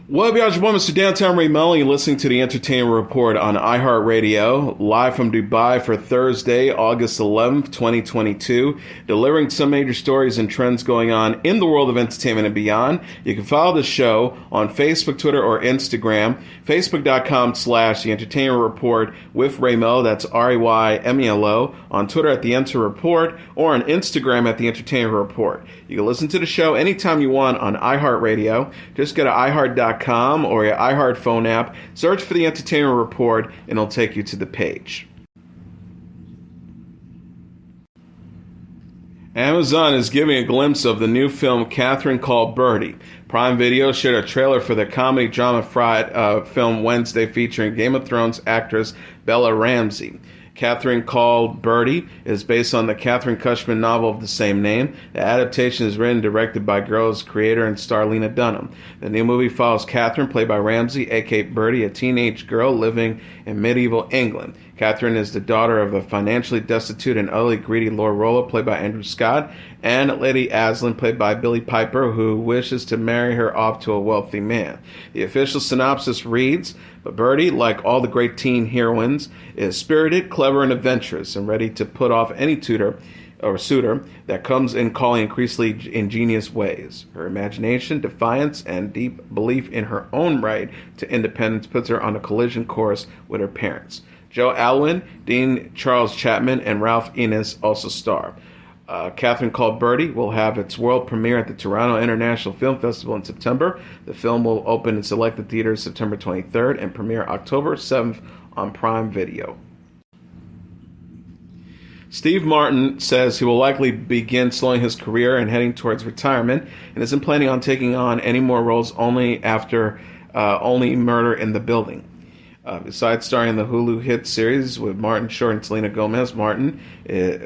What up, y'all? It's your boy, Mr. Downtown Ray Melo. You're listening to the Entertainment Report on iHeartRadio, live from Dubai for Thursday, August 11th, 2022, delivering some major stories and trends going on in the world of entertainment and beyond. You can follow the show on Facebook, Twitter, or Instagram, facebook.com/The Entertainment Report with Ray Melo, that's RAYMELO, on Twitter at The Enter Report, or on Instagram at The Entertainment Report. You can listen to the show anytime you want on iHeartRadio. Just go to iHeart.com or your iHeart phone app, search for The Entertainment Report, and it'll take you to the page. Amazon is giving a glimpse of the new film Catherine Called Birdy. Prime Video shared a trailer for the comedy drama film Wednesday featuring Game of Thrones actress Bella Ramsey. Catherine Called Birdy is based on the Catherine Cushman novel of the same name. The adaptation is written and directed by Girls creator and star Lena Dunham. The new movie follows Catherine, played by Ramsey, aka Birdy, a teenage girl living in medieval England. Catherine is the daughter of a financially destitute and utterly greedy Lord Rollo, played by Andrew Scott, and Lady Aslan, played by Billy Piper, who wishes to marry her off to a wealthy man. The official synopsis reads, but Birdy, like all the great teen heroines, is spirited, clever, and adventurous, and ready to put off any tutor or suitor that comes in calling increasingly ingenious ways. Her imagination, defiance, and deep belief in her own right to independence puts her on a collision course with her parents. Joe Alwyn, Dean Charles Chapman, and Ralph Innes also star. Catherine Called Birdy will have its world premiere at the Toronto International Film Festival in September. The film will open in selected theaters September 23rd and premiere October 7th on Prime Video. Steve Martin says he will likely begin slowing his career and heading towards retirement, and isn't planning on taking on any more roles only after Only Murder in the Building. Besides starring in the Hulu hit series with Martin Short and Selena Gomez, Martin,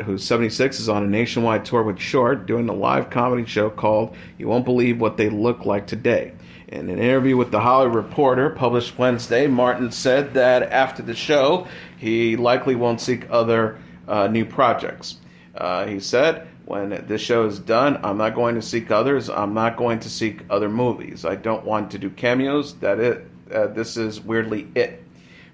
who's 76, is on a nationwide tour with Short, doing a live comedy show called You Won't Believe What They Look Like Today. In an interview with The Hollywood Reporter, published Wednesday, Martin said that after the show, he likely won't seek other new projects. He said, when this show is done, I'm not going to seek others. I'm not going to seek other movies. I don't want to do cameos. This is weirdly it.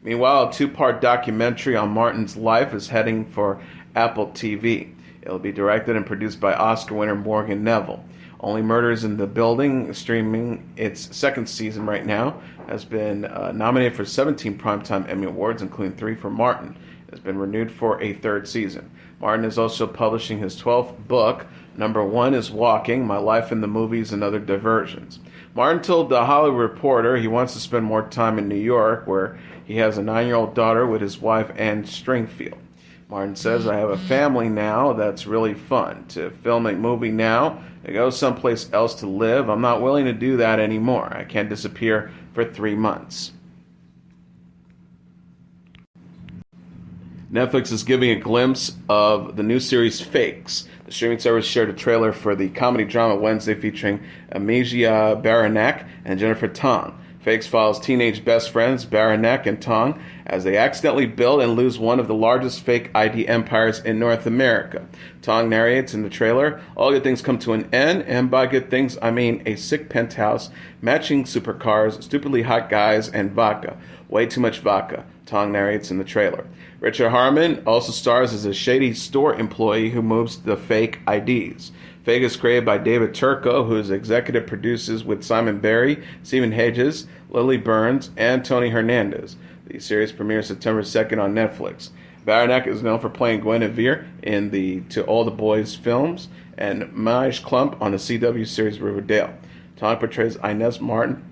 Meanwhile, a 2-part documentary on Martin's life is heading for Apple TV. It'll be directed and produced by Oscar winner Morgan Neville. Only Murders in the Building, streaming its second season right now, has been nominated for 17 Primetime Emmy Awards, including 3 for Martin. It has been renewed for a 3rd season. Martin is also publishing his 12th book. Number 1 is Walking, My Life in the Movies and Other Diversions. Martin told The Hollywood Reporter he wants to spend more time in New York, where he has a 9-year-old daughter with his wife, Anne Stringfield. Martin says, I have a family now that's really fun. To film a movie now, to go someplace else to live, I'm not willing to do that anymore. I can't disappear for 3 months. Netflix is giving a glimpse of the new series Fakes. The streaming service shared a trailer for the comedy drama Wednesday featuring Amijia Baranek and Jennifer Tong. Fakes follows teenage best friends Baranek and Tong as they accidentally build and lose one of the largest fake ID empires in North America. Tong narrates in the trailer, all good things come to an end, and by good things I mean a sick penthouse, matching supercars, stupidly hot guys, and vodka. Way too much vodka, Tong narrates in the trailer. Richard Harmon also stars as a shady store employee who moves the fake IDs. Fake is created by David Turco, who is executive produces with Simon Barry, Stephen Hedges, Lily Burns, and Tony Hernandez. The series premieres September 2nd on Netflix. Baranek is known for playing Guinevere in the To All the Boys films and Maj Klump on the CW series Riverdale. Tong portrays Inez Martin,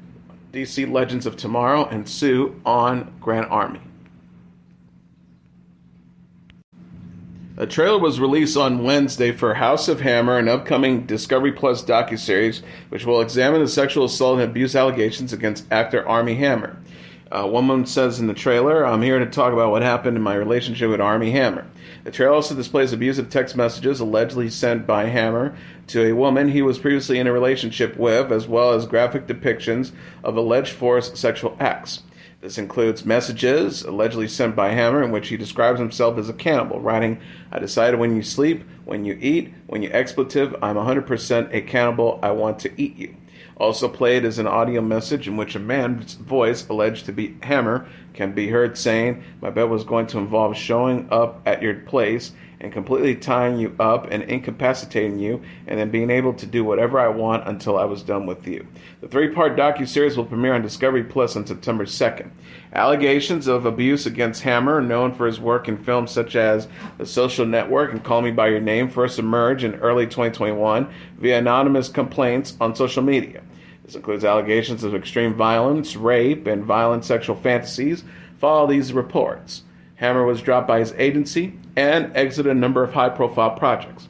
DC Legends of Tomorrow, and Sue on Grand Army. A trailer was released on Wednesday for House of Hammer, an upcoming Discovery Plus docuseries which will examine the sexual assault and abuse allegations against actor Armie Hammer. One woman says in the trailer, I'm here to talk about what happened in my relationship with Armie Hammer. The trailer also displays abusive text messages allegedly sent by Hammer to a woman he was previously in a relationship with, as well as graphic depictions of alleged forced sexual acts. This includes messages allegedly sent by Hammer in which he describes himself as a cannibal, writing, I decided when you sleep, when you eat, when you expletive, I'm 100% a cannibal, I want to eat you. Also played is an audio message in which a man's voice, alleged to be Hammer, can be heard saying, "My bet was going to involve showing up at your place and completely tying you up and incapacitating you, and then being able to do whatever I want until I was done with you." The three-part docuseries will premiere on Discovery Plus on September 2nd. Allegations of abuse against Hammer, known for his work in films such as The Social Network and Call Me By Your Name, first emerged in early 2021 via anonymous complaints on social media. This includes allegations of extreme violence, rape, and violent sexual fantasies. Follow these reports. Hammer was dropped by his agency and exited a number of high-profile projects.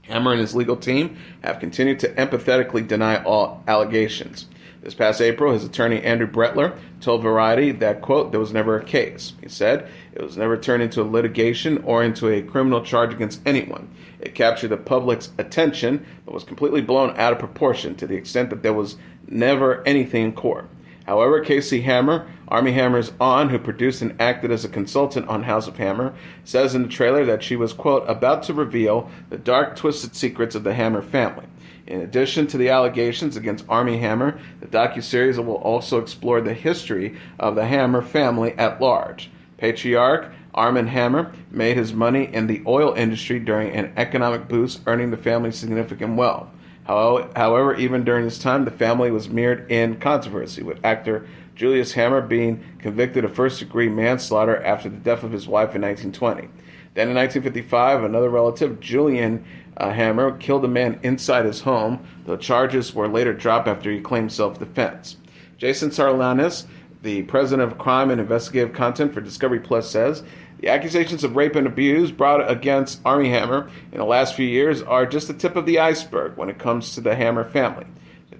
Hammer and his legal team have continued to empathetically deny all allegations. This past April, his attorney Andrew Bretler told Variety that, quote, "there was never a case." He said, "It was never turned into a litigation or into a criminal charge against anyone. It captured the public's attention, but was completely blown out of proportion to the extent that there was never anything in court." However, Casey Hammer, Armie Hammer's aunt, who produced and acted as a consultant on House of Hammer, says in the trailer that she was, quote, "about to reveal the dark, twisted secrets of the Hammer family." In addition to the allegations against Armie Hammer, the docuseries will also explore the history of the Hammer family at large. Patriarch Armie Hammer made his money in the oil industry during an economic boost, earning the family significant wealth. However, even during this time, the family was mired in controversy, with actor Julius Hammer being convicted of first-degree manslaughter after the death of his wife in 1920. Then in 1955, another relative, Julian Hammer, killed a man inside his home, though charges were later dropped after he claimed self-defense. Jason Sarlanis, the president of crime and investigative content for Discovery Plus, says, "The accusations of rape and abuse brought against Armie Hammer in the last few years are just the tip of the iceberg when it comes to the Hammer family.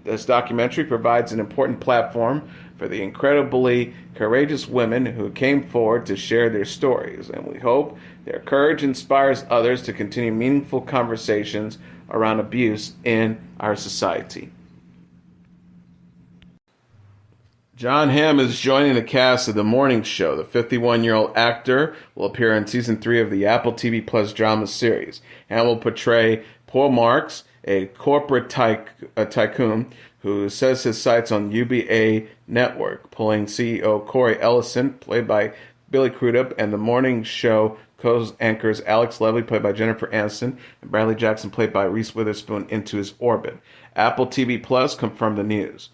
This documentary provides an important platform for the incredibly courageous women who came forward to share their stories, and we hope their courage inspires others to continue meaningful conversations around abuse in our society." Jon Hamm is joining the cast of The Morning Show. The 51-year-old actor will appear in Season 3 of the Apple TV Plus drama series. Hamm will portray Paul Marks, a corporate tycoon who says his sights on UBA Network, pulling CEO Corey Ellison, played by Billy Crudup, and The Morning Show co-anchors Alex Levy, played by Jennifer Aniston, and Bradley Jackson, played by Reese Witherspoon, into his orbit. Apple TV Plus confirmed the news.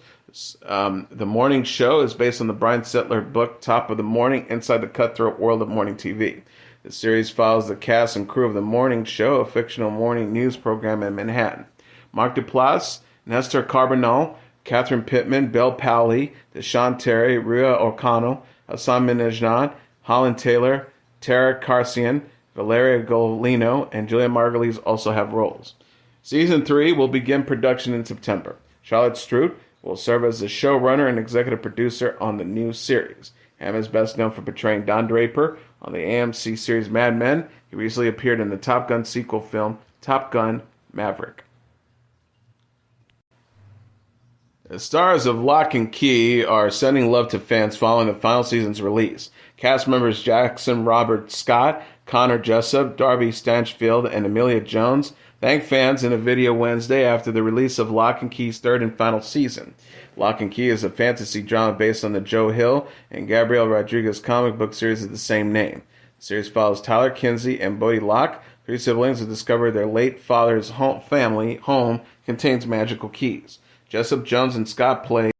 The Morning Show is based on the Brian Settler book Top of the Morning, Inside the Cutthroat World of Morning TV. The series follows the cast and crew of The Morning Show, a fictional morning news program in Manhattan. Mark Duplass, Nestor Carbonell, Catherine Pittman, Bill Powley, Deshaun Terry, Rhea O'Connell, Hassan Minajad, Holland Taylor, Tara Carcian, Valeria Golino, and Julia Margulies also have roles. Season 3 will begin production in September. Charlotte Strout will serve as the showrunner and executive producer on the new series. Hamm is best known for portraying Don Draper on the AMC series Mad Men. He recently appeared in the Top Gun sequel film, Top Gun Maverick. The stars of Locke Key are sending love to fans following the final season's release. Cast members Jackson Robert Scott, Connor Jessup, Darby Stanchfield, and Amelia Jones thanked fans in a video Wednesday after the release of Locke & Key's third and final season. Locke & Key is a fantasy drama based on the Joe Hill and Gabriel Rodriguez comic book series of the same name. The series follows Tyler Kinsey and Bodie Locke, three siblings who discover their late father's family home contains magical keys. Jessup, Jones, and Scott play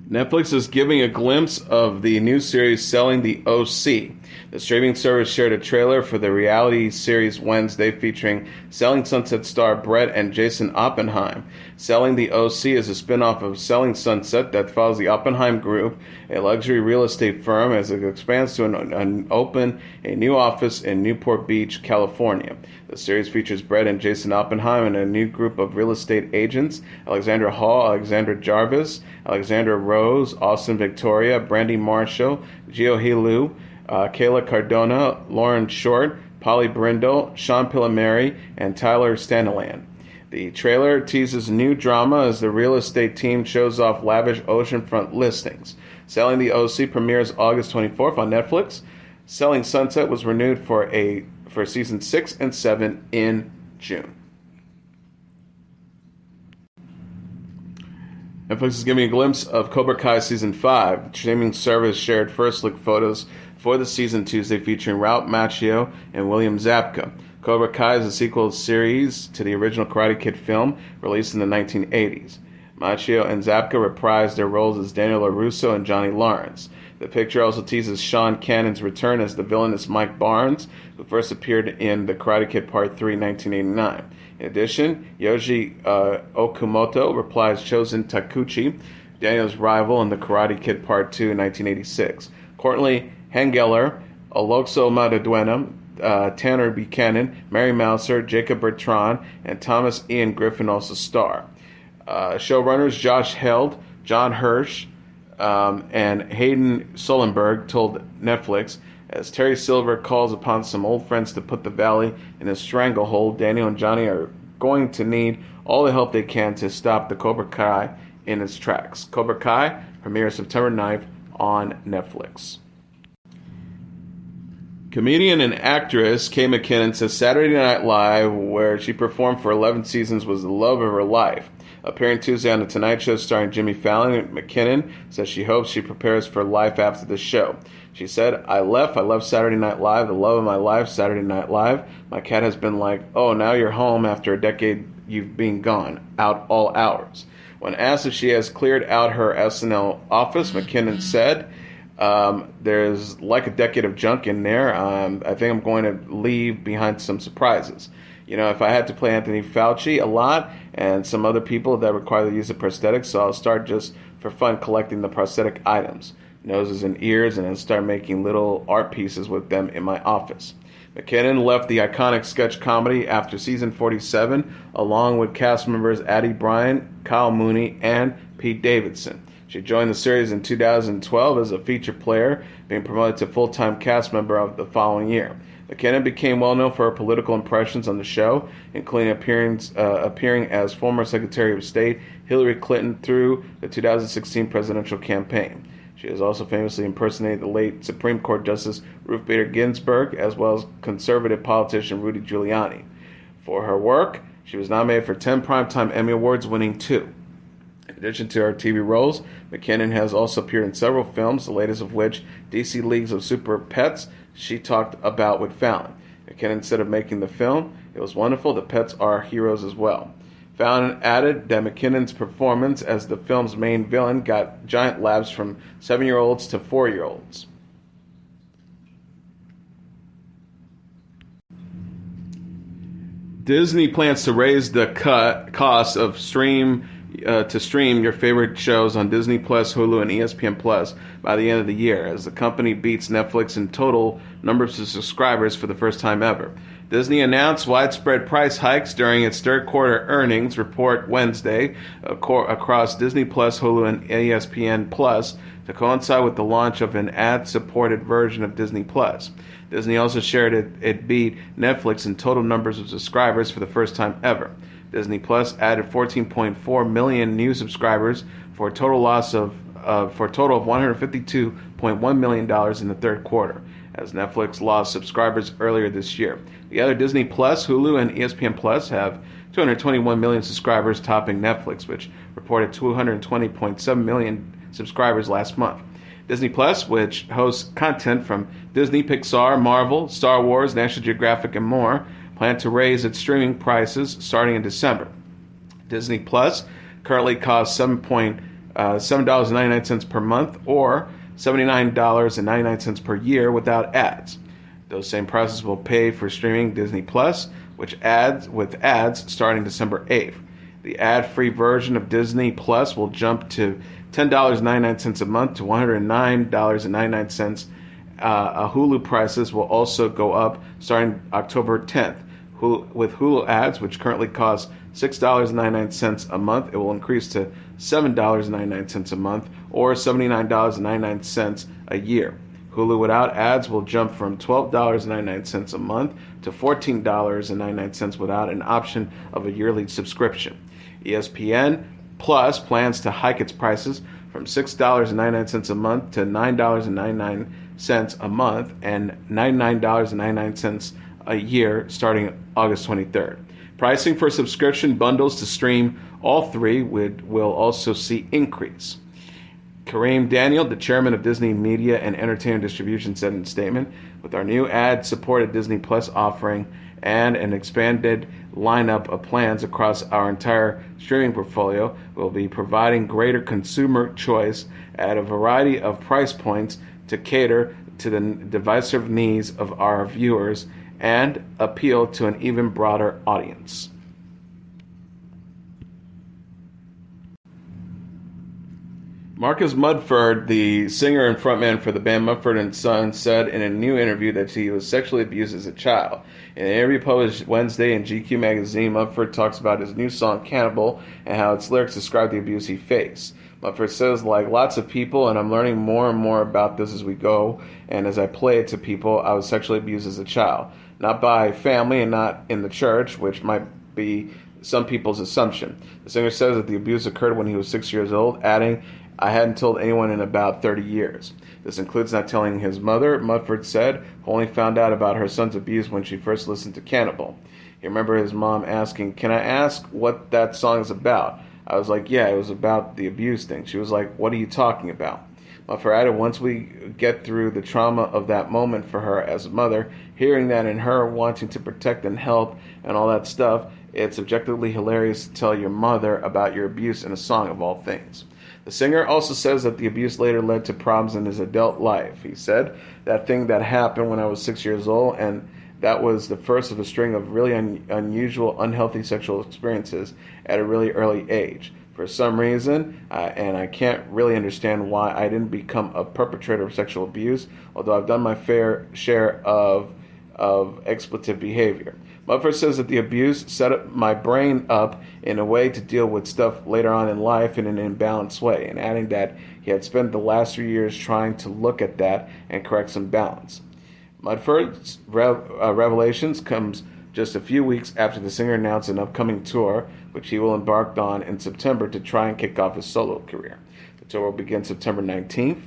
Netflix is giving a glimpse of the new series Selling the OC. The streaming service shared a trailer for the reality series Wednesday featuring Selling Sunset star Brett and Jason Oppenheim. Selling the OC is a spin-off of Selling Sunset that follows the Oppenheim Group, a luxury real estate firm, as it expands to open a new office in Newport Beach, California. The series features Brett and Jason Oppenheim and a new group of real estate agents: Alexandra Hall, Alexandra Jarvis, Alexandra Rose, Austin Victoria, Brandy Marshall, Gio Hilu, Kayla Cardona, Lauren Short, Polly Brindle, Sean Pillamary, and Tyler Staniland. The trailer teases new drama as the real estate team shows off lavish oceanfront listings. Selling the OC premieres August 24th on Netflix. Selling Sunset was renewed for season 6 and 7 in June. Netflix is giving a glimpse of Cobra Kai Season 5. The streaming service shared first look photos for the season Tuesday featuring Ralph Macchio and William Zabka. Cobra Kai is a sequel series to the original Karate Kid film released in the 1980s. Macchio and Zabka reprised their roles as Daniel LaRusso and Johnny Lawrence. The picture also teases Sean Cannon's return as the villainous Mike Barnes, who first appeared in The Karate Kid Part 3, 1989. In addition, Yoji Okumoto replies Chosen Takuchi, Daniel's rival in The Karate Kid Part 2, 1986. Courtney Hengeler, Alokso Madaduena, Tanner Buchanan, Mary Mouser, Jacob Bertrand, and Thomas Ian Griffin also star. Showrunners Josh Held, John Hirsch, and Hayden Sullenberg told Netflix, as Terry Silver calls upon some old friends to put the valley in a stranglehold, Daniel and Johnny are going to need all the help they can to stop the Cobra Kai in its tracks. Cobra Kai premieres September 9th on Netflix. Comedian and actress Kay McKinnon says Saturday Night Live, where she performed for 11 seasons, was the love of her life. Appearing Tuesday on The Tonight Show starring Jimmy Fallon, McKinnon says she hopes she prepares for life after the show. She said, I love Saturday Night Live, the love of my life, Saturday Night Live. My cat has been like, oh, now you're home after a decade you've been gone, out all hours. When asked if she has cleared out her SNL office, McKinnon said, there's like a decade of junk in there. I think I'm going to leave behind some surprises. You know, if I had to play Anthony Fauci a lot and some other people that require the use of prosthetics, so I'll start just for fun collecting the prosthetic items, noses and ears, and then start making little art pieces with them in my office. McKinnon left the iconic sketch comedy after season 47, along with cast members Addie Bryant, Kyle Mooney, and Pete Davidson. She joined the series in 2012 as a feature player, being promoted to full-time cast member of the following year. McKinnon became well known for her political impressions on the show, including appearing as former Secretary of State Hillary Clinton through the 2016 presidential campaign. She has also famously impersonated the late Supreme Court Justice Ruth Bader Ginsburg, as well as conservative politician Rudy Giuliani. For her work, she was nominated for 10 Primetime Emmy Awards, winning 2. In addition to her TV roles, McKinnon has also appeared in several films, the latest of which, DC Leagues of Super Pets, she talked about with Fallon. McKinnon said of making the film, it was wonderful, the pets are heroes as well. Fallon added that McKinnon's performance as the film's main villain got giant laughs from 7-year-olds to 4-year-olds. Disney plans to raise the cost of stream your favorite shows on Disney Plus, Hulu, and ESPN Plus by the end of the year, as the company beats Netflix in total numbers of subscribers for the first time ever. Disney announced widespread price hikes during its third quarter earnings report Wednesday across Disney Plus, Hulu, and ESPN Plus to coincide with the launch of an ad-supported version of Disney Plus. Disney also shared it beat Netflix in total numbers of subscribers for the first time ever. Disney Plus added 14.4 million new subscribers for a total of $152.1 million in the third quarter, as Netflix lost subscribers earlier this year. The other Disney Plus, Hulu, and ESPN Plus have 221 million subscribers, topping Netflix, which reported 220.7 million subscribers last month. Disney Plus, which hosts content from Disney, Pixar, Marvel, Star Wars, National Geographic, and more, plan to raise its streaming prices starting in December. Disney Plus currently costs $7.99 per month or $79.99 per year without ads. Those same prices will pay for streaming Disney Plus, with ads starting December 8th. The ad-free version of Disney Plus will jump to $10.99 a month to $109.99. Hulu prices will also go up starting October 10th. With Hulu ads, which currently cost $6.99 a month, it will increase to $7.99 a month or $79.99 a year. Hulu without ads will jump from $12.99 a month to $14.99 without an option of a yearly subscription. ESPN Plus plans to hike its prices from $6.99 a month to $9.99 $99.99 a month and $99.99 a year starting August 23rd. Pricing for subscription bundles to stream all three will also see increase. Kareem Daniel, the chairman of Disney Media and Entertainment Distribution, said in a statement, "With our new ad-supported Disney Plus offering and an expanded lineup of plans across our entire streaming portfolio, we'll be providing greater consumer choice at a variety of price points to cater to the divisive needs of our viewers and appeal to an even broader audience." Marcus Mumford, the singer and frontman for the band Mumford & Sons, said in a new interview that he was sexually abused as a child. In an interview published Wednesday in GQ magazine, Mumford talks about his new song, Cannibal, and how its lyrics describe the abuse he faced. Mumford says, "Like lots of people, and I'm learning more and more about this as we go, and as I play it to people, I was sexually abused as a child. Not by family and not in the church, which might be some people's assumption." The singer says that the abuse occurred when he was 6 years old, adding, "I hadn't told anyone in about 30 years. This includes not telling his mother," Mumford said, who only found out about her son's abuse when she first listened to Cannibal. He remembered his mom asking, "Can I ask what that song is about?" I was like, "Yeah, it was about the abuse thing." She was like, "What are you talking about?" Mumford added, "Once we get through the trauma of that moment for her as a mother, hearing that and her wanting to protect and help and all that stuff, it's objectively hilarious to tell your mother about your abuse in a song of all things." The singer also says that the abuse later led to problems in his adult life. He said, "That thing that happened when I was 6 years old, and that was the first of a string of really unusual, unhealthy sexual experiences at a really early age. For some reason, and I can't really understand why, I didn't become a perpetrator of sexual abuse, although I've done my fair share of expletive behavior." Mumford says that the abuse set up my brain up in a way to deal with stuff later on in life in an imbalanced way, and adding that he had spent the last 3 years trying to look at that and correct some balance. Mumford's revelations comes just a few weeks after the singer announced an upcoming tour, which he will embark on in September to try and kick off his solo career. The tour will begin September 19th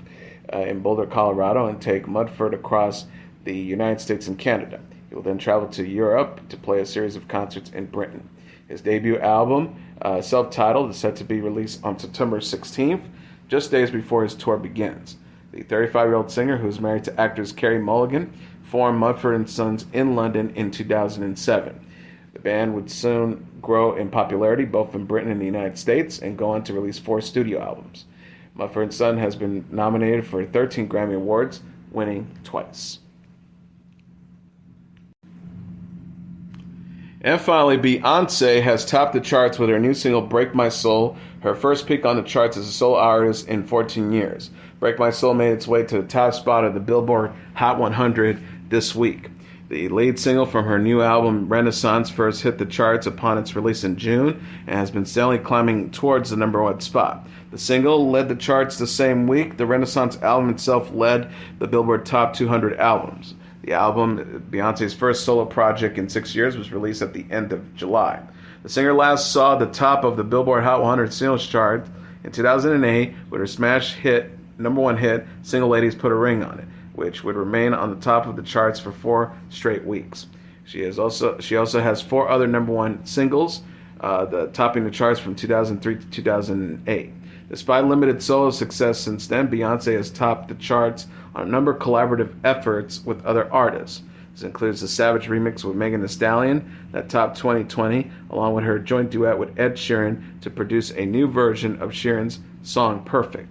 in Boulder, Colorado, and take Mumford across the United States and Canada. He will then travel to Europe to play a series of concerts in Britain. His debut album, self-titled, is set to be released on September 16th, just days before his tour begins. The 35-year-old singer, who is married to actress Carey Mulligan, formed Mumford & Sons in London in 2007. The band would soon grow in popularity both in Britain and the United States and go on to release 4 studio albums. Mumford & Sons has been nominated for 13 Grammy Awards, winning twice. And finally, Beyoncé has topped the charts with her new single, Break My Soul, her first peak on the charts as a solo artist in 14 years. Break My Soul made its way to the top spot of the Billboard Hot 100 this week. The lead single from her new album, Renaissance, first hit the charts upon its release in June and has been steadily climbing towards the number 1 spot. The single led the charts the same week. The Renaissance album itself led the Billboard Top 200 albums. The album, Beyoncé's first solo project in 6 years, was released at the end of July. The singer last saw the top of the Billboard Hot 100 singles chart in 2008 with her smash hit, number 1 hit, Single Ladies Put a Ring on It, which would remain on the top of the charts for 4 straight weeks. She also has 4 other number 1 singles, topping the charts from 2003 to 2008. Despite limited solo success since then, Beyoncé has topped the charts on a number of collaborative efforts with other artists. This includes the Savage remix with Megan Thee Stallion that topped 2020, along with her joint duet with Ed Sheeran to produce a new version of Sheeran's song Perfect.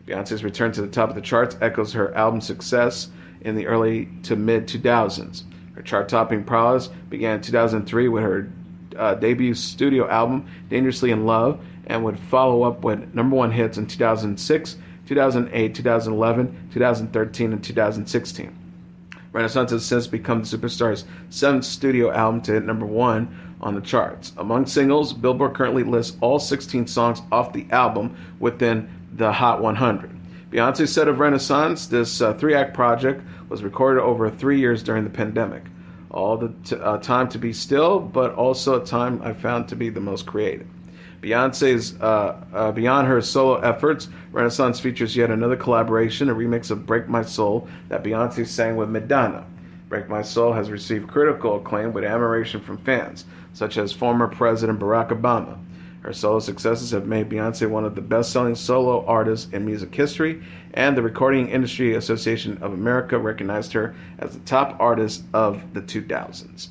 Beyoncé's return to the top of the charts echoes her album success in the early to mid-2000s. Her chart-topping prowess began in 2003 with her debut studio album, Dangerously in Love, and would follow up with number 1 hits in 2006, 2008, 2011, 2013, and 2016. Renaissance has since become the superstar's 7th studio album to hit number 1 on the charts. Among singles, Billboard currently lists all 16 songs off the album within the Hot 100. Beyoncé said of Renaissance, this 3-act project was recorded over 3 years during the pandemic. All the time to be still, but also a time I found to be the most creative. Beyond her solo efforts, Renaissance features yet another collaboration, a remix of Break My Soul that Beyonce sang with Madonna. Break My Soul has received critical acclaim with admiration from fans, such as former President Barack Obama. Her solo successes have made Beyonce one of the best-selling solo artists in music history, and the Recording Industry Association of America recognized her as the top artist of the 2000s.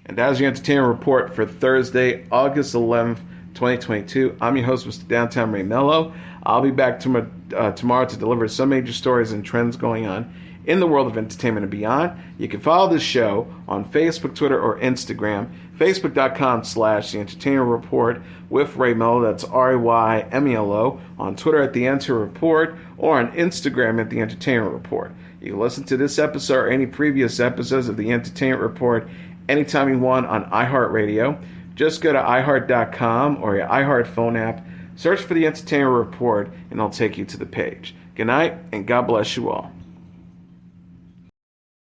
And that is your entertainment report for Thursday, August 11th, 2022. I'm your host, Mr. Downtown Ray Melo. I'll be back tomorrow to deliver some major stories and trends going on in the world of entertainment and beyond. You can follow this show on Facebook, Twitter, or Instagram. Facebook.com/The Entertainment Report with Ray Melo. That's RAYMELO. On Twitter at The Enter Report, or on Instagram at The Entertainment Report. You can listen to this episode or any previous episodes of The Entertainment Report anytime you want on iHeartRadio. Just go to iHeart.com or your iHeart phone app, search for The Entertainment Report, and it'll take you to the page. Good night, and God bless you all.